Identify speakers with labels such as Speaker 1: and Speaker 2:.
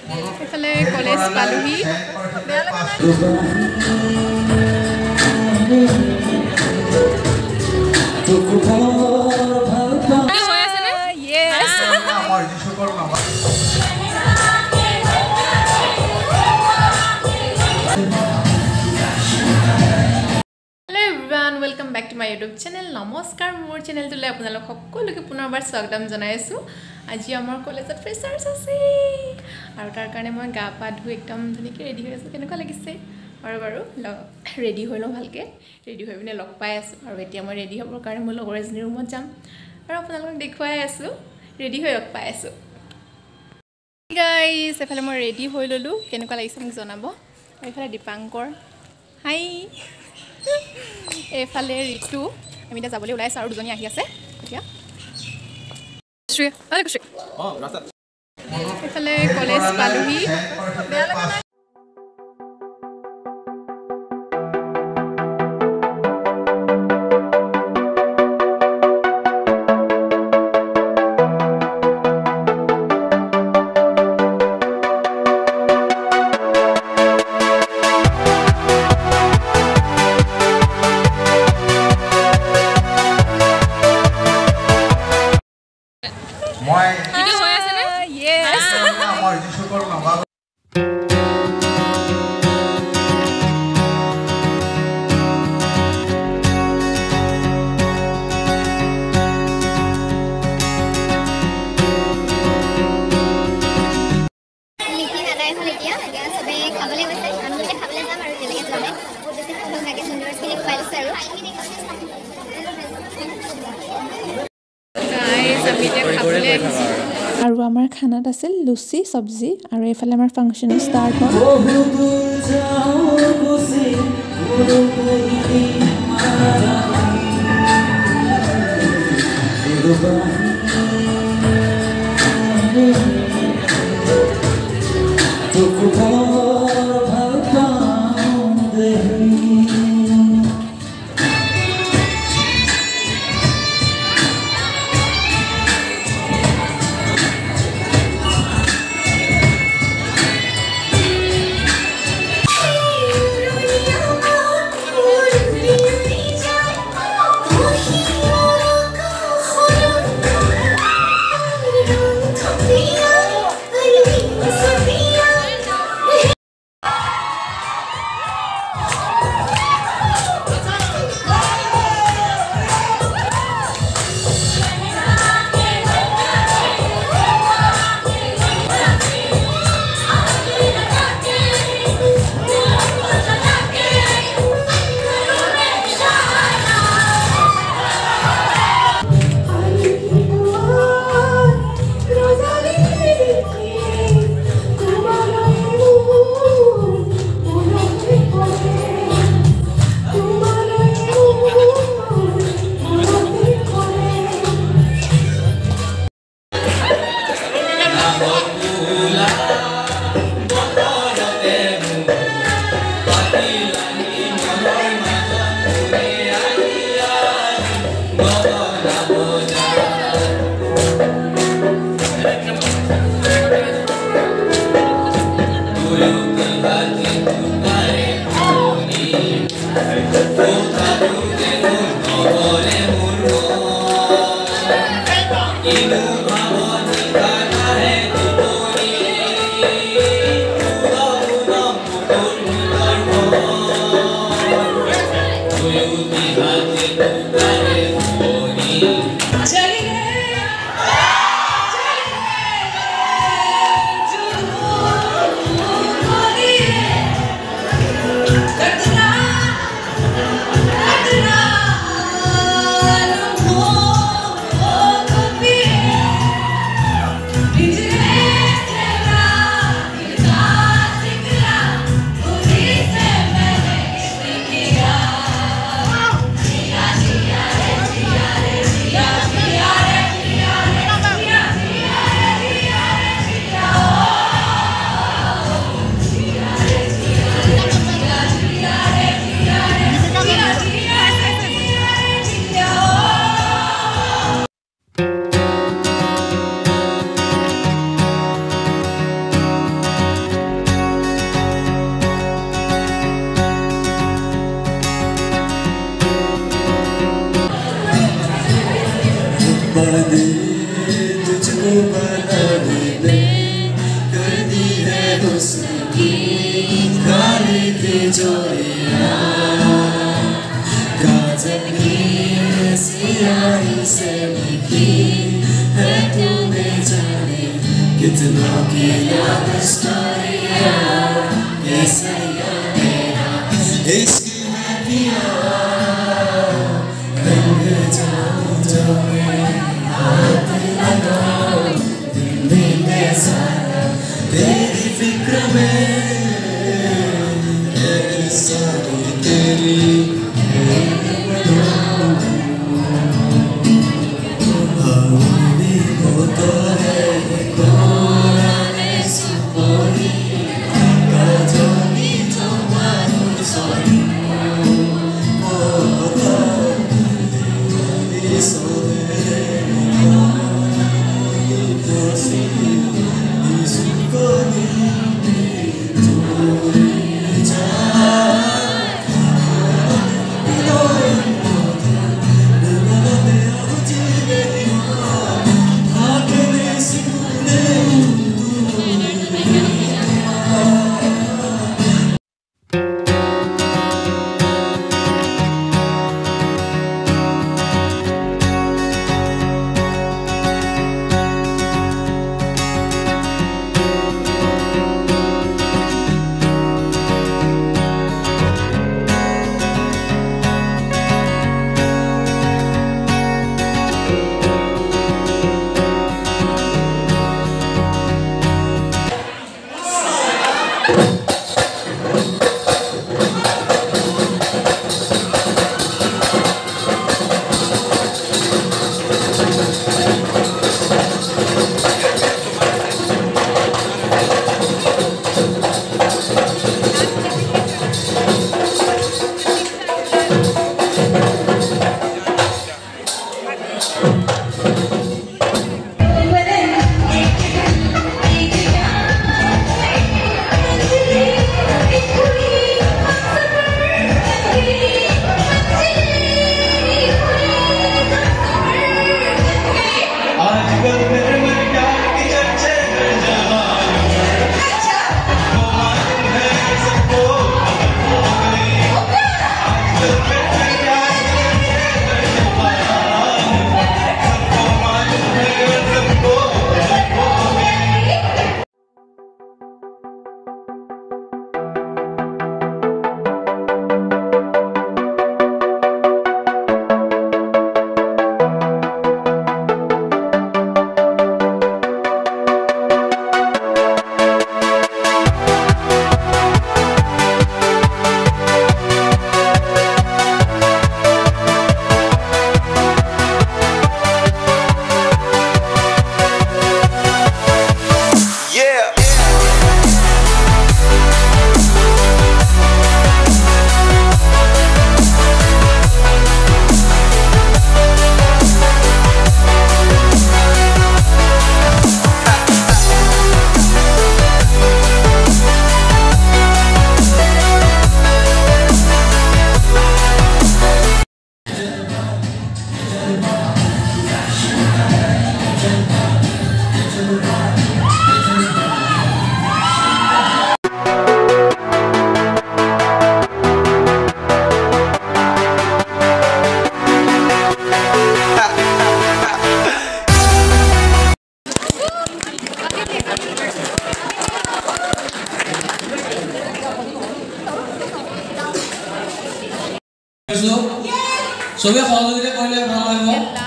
Speaker 1: এফালে কলেজ পালোহি welcome back to my YouTube channel नमस्कार मोर चैनल तो अपना सकलोके पुनर्बार स्वागतम जनाइसु आज आमार कलेजत फ्रेशार्स आछे आरो तार कारणे मैं गा पा धुई एकदम धुनिके रेडी হৈ আছো কেনেকুৱা লাগিছে আৰু বাৰু रेडी হইলো ভালকে रेडी হৈ পিনে লগ পাই আছো আৰু এতিয়া মই रेडी হ'বৰ কাৰণে মোৰ লগৰ এজনী ৰুমত যাম আৰু আপোনালোকক দেখুৱাই আছো रेडी হৈ লগ পাই আছো গাইস এফালে মই रेडी হৈ ললো কেনেকুৱা লাগিছে মোক জনাব আৰু এফালে দীপাঙ্কৰ হাই এফালে ঋতু আমি এটা যাবলৈ ওলাইছো আৰু দুজনী আহি আছে এতিয়া শ্ৰী আলে কুশ্ৰী ৰাস্তা এফালে কলেজ পালোহি বেয়া লাগা নাই আৰু আমাৰ খানাত আছিল লুচি সবজি আৰু এফালে আমাৰ ফাংচন স্টাৰ্ট হ'ল
Speaker 2: Yeah. कितनों की लव स्टोरियां ऐसा मेरा इश्क है पिया रंग जाऊं जो मैं हाथ लगाऊं दिन में सारा तेरी फिक्र में सारी तेरी
Speaker 3: সবে সহযোগিতা কৰিলে ভাল লাগিব।